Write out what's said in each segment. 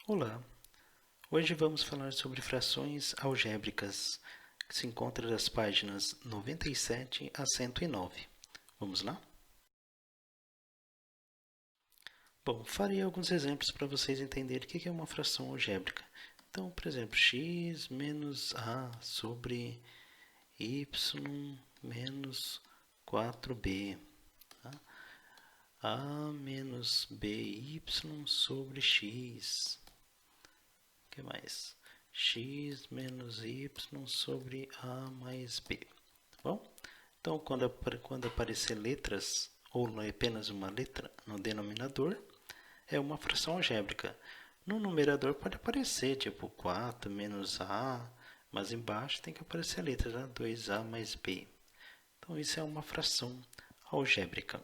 Olá, hoje vamos falar sobre frações algébricas, que se encontra das páginas 97 a 109. Vamos lá? Bom, farei alguns exemplos para vocês entenderem o que é uma fração algébrica. Então, por exemplo, x menos a sobre y menos 4b. Tá? A menos by sobre x. O que mais? X menos y sobre a mais b. Tá bom? Então, quando aparecer letras, ou apenas uma letra no denominador, é uma fração algébrica. No numerador pode aparecer, tipo 4 menos a, mas embaixo tem que aparecer a letra, né? 2a mais b. Então, isso é uma fração algébrica.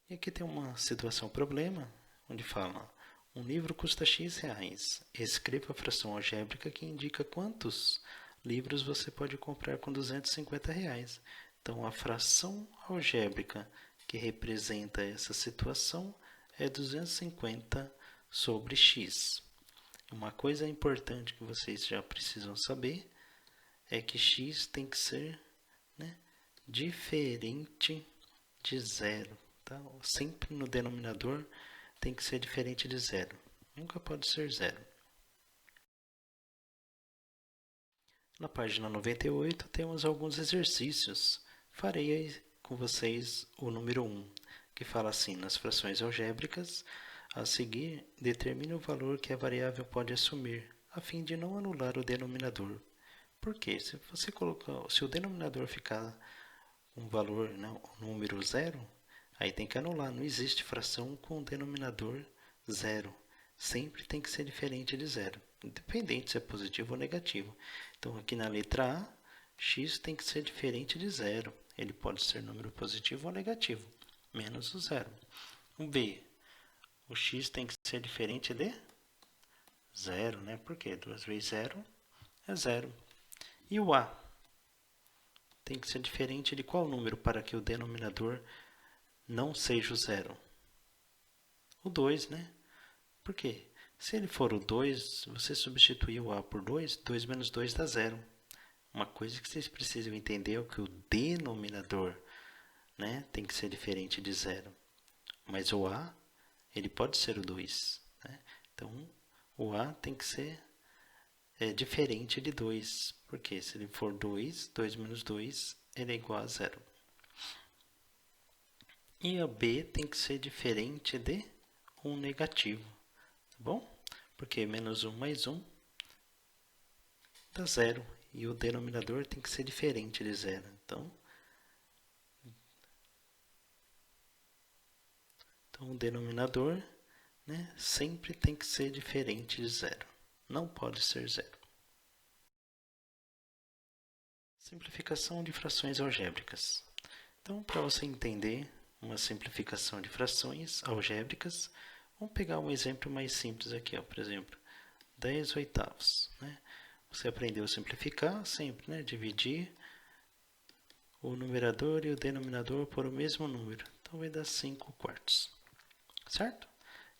E aqui tem uma situação problema, onde fala: um livro custa X reais. Escreva a fração algébrica que indica quantos livros você pode comprar com 250 reais. Então, a fração algébrica que representa essa situação é 250 sobre X. Uma coisa importante que vocês já precisam saber é que X tem que ser, né, diferente de zero. Tá? Sempre no denominador tem que ser diferente de zero. Nunca pode ser zero. Na página 98 temos alguns exercícios. Farei com vocês o número 1, que fala assim: nas frações algébricas, a seguir, determine o valor que a variável pode assumir, a fim de não anular o denominador. Por quê? Se o denominador ficar um valor, né, um número zero, aí tem que anular. Não existe fração com denominador zero. Sempre tem que ser diferente de zero, independente se é positivo ou negativo. Então, aqui na letra A, x tem que ser diferente de zero. Ele pode ser número positivo ou negativo, menos o zero. O B, o x tem que ser diferente de zero, né? Porque 2 vezes zero é zero. E o A tem que ser diferente de qual número para que o denominador não seja o zero? O 2, né? Por quê? Se ele for o 2, você substituir o A por 2, 2 menos 2 dá zero. Uma coisa que vocês precisam entender é que o denominador, né, tem que ser diferente de zero. Mas o A, ele pode ser o 2. Né? Então, o A tem que ser diferente de 2. Porque se ele for 2, 2 menos 2, ele é igual a zero. E a B tem que ser diferente de um negativo. Tá bom? Porque menos 1 mais 1 dá zero. E o denominador tem que ser diferente de zero. Então o denominador, né, sempre tem que ser diferente de zero. Não pode ser zero. Simplificação de frações algébricas. Então, para você entender uma simplificação de frações algébricas, vamos pegar um exemplo mais simples aqui, ó. Por exemplo, 10 oitavos. Né? Você aprendeu a simplificar sempre, né? Dividir o numerador e o denominador por o mesmo número. Então, vai dar 5 quartos. Certo?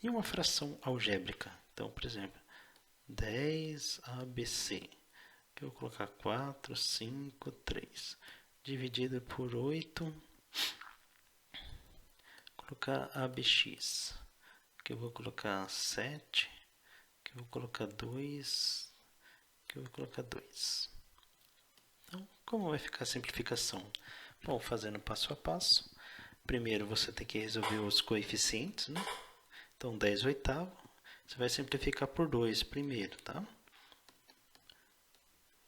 E uma fração algébrica. Então, por exemplo, 10 ABC. Que eu vou colocar 4, 5, 3. Dividido por 8. Colocar ABX. Que eu vou colocar 7. Que eu vou colocar 2. Que eu vou colocar 2. Então, como vai ficar a simplificação? Bom, fazendo passo a passo. Primeiro você tem que resolver os coeficientes, né? Então, 10 oitavo, você vai simplificar por 2 primeiro, tá?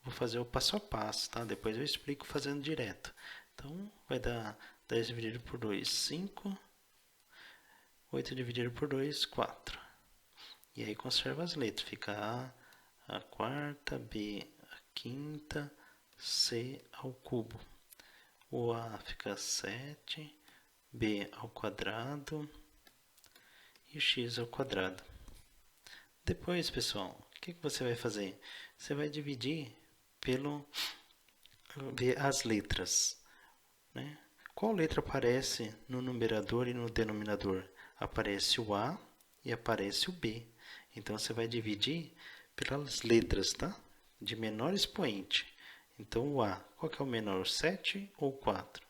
Vou fazer o passo a passo, tá? Depois eu explico fazendo direto. Então, vai dar 10 dividido por 2, 5. 8 dividido por 2, 4. E aí conserva as letras. Fica a quarta, B a quinta, C ao cubo. O A fica 7, B ao quadrado e x ao quadrado. Depois, pessoal, o que você vai fazer? Você vai dividir pelo as letras. Né? Qual letra aparece no numerador e no denominador? aparece o A e aparece o B. Então, você vai dividir pelas letras, tá? De menor expoente. Então, o A, qual que é o menor, 7 ou 4?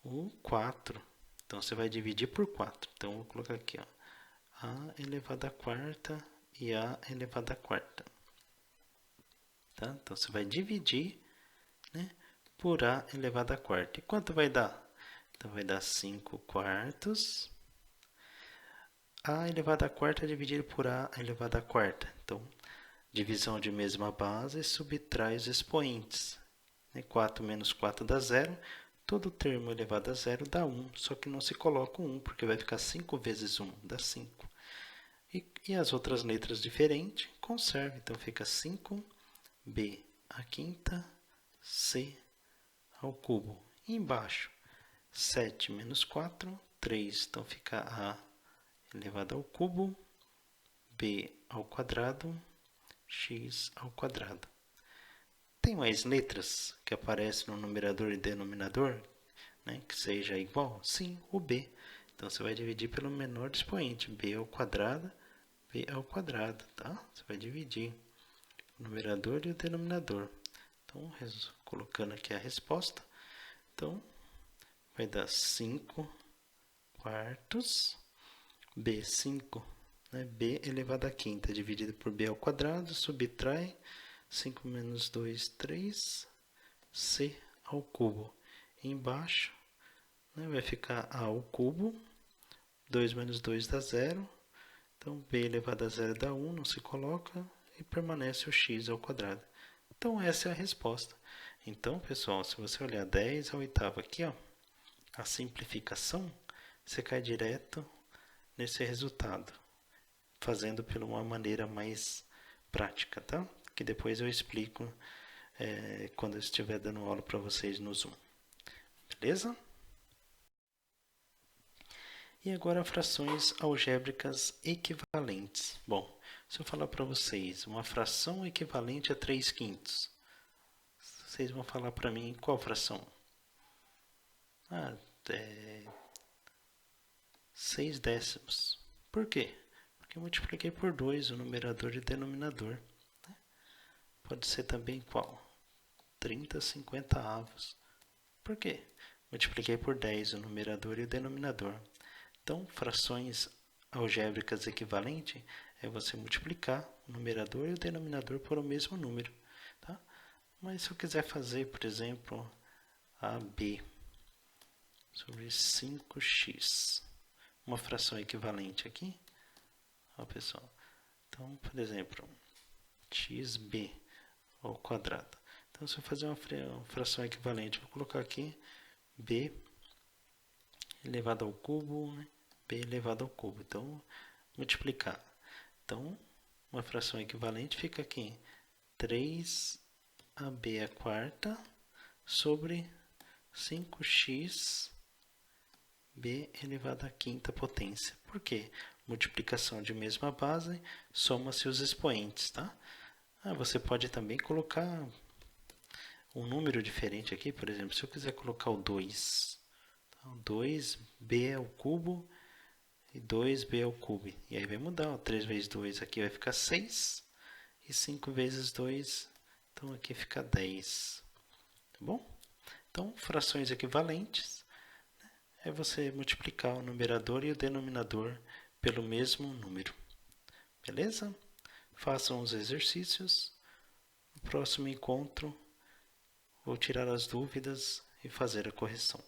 O 4. Então, você vai dividir por 4. Então, vou colocar aqui, ó, A elevado à quarta e A elevado à quarta. Tá? Então, você vai dividir, né, por A elevado à quarta. E quanto vai dar? Então, vai dar 5 quartos. A elevado à quarta dividido por A elevado à quarta. Então, divisão de mesma base, subtrai os expoentes. 4 menos 4 dá 0. Todo termo elevado a 0 dá 1, só que não se coloca 1, porque vai ficar 5 vezes 1, dá 5. E as outras letras diferentes, conserva. Então, fica 5b à quinta, c ao cubo. E embaixo, 7 menos 4, 3. Então, fica a elevado ao cubo, b ao quadrado, x ao quadrado. Tem mais letras que aparecem no numerador e denominador, né, que seja igual? Sim, o b. Então, você vai dividir pelo menor expoente, b ao quadrado, tá? Você vai dividir o numerador e o denominador. Então, colocando aqui a resposta, então, vai dar 5 quartos, b, 5, né? B elevado à quinta, dividido por b ao quadrado, subtrai 5 menos 2, 3, c ao cubo. E embaixo, né, vai ficar a ao cubo, 2 menos 2 dá 0, então b elevado a 0 dá 1, não se coloca, e permanece o x ao quadrado. Então, essa é a resposta. Então, pessoal, se você olhar 10 ao oitavo aqui, ó, a simplificação, você cai direto nesse resultado, fazendo por uma maneira mais prática, tá? Que depois eu explico quando eu estiver dando aula para vocês no Zoom. Beleza? E agora, frações algébricas equivalentes. Bom, se eu falar para vocês uma fração equivalente a 3 quintos, vocês vão falar para mim qual fração? 6 décimos. Por quê? Porque eu multipliquei por 2 o numerador e o denominador. Né? Pode ser também qual? 30 50avos. Por quê? Multipliquei por 10 o numerador e o denominador. Então, frações algébricas equivalentes é você multiplicar o numerador e o denominador por o mesmo número. Tá? Mas se eu quiser fazer, por exemplo, AB sobre 5x, uma fração equivalente aqui, ó, pessoal. Então, por exemplo, xb ao quadrado. Então, se eu fazer uma fração equivalente, vou colocar aqui b elevado ao cubo, né? B elevado ao cubo. Então, multiplicar. Então, uma fração equivalente fica aqui 3ab à quarta sobre 5x b elevado à quinta potência. Por quê? Multiplicação de mesma base, soma-se os expoentes, tá? Você pode também colocar um número diferente aqui, por exemplo, se eu quiser colocar o 2, tá? 2b ao cubo e 2b ao cubo. E aí vai mudar, ó, 3 vezes 2 aqui vai ficar 6, e 5 vezes 2, então aqui fica 10. Tá bom? Então, frações equivalentes é você multiplicar o numerador e o denominador pelo mesmo número. Beleza? Façam os exercícios. No próximo encontro, vou tirar as dúvidas e fazer a correção.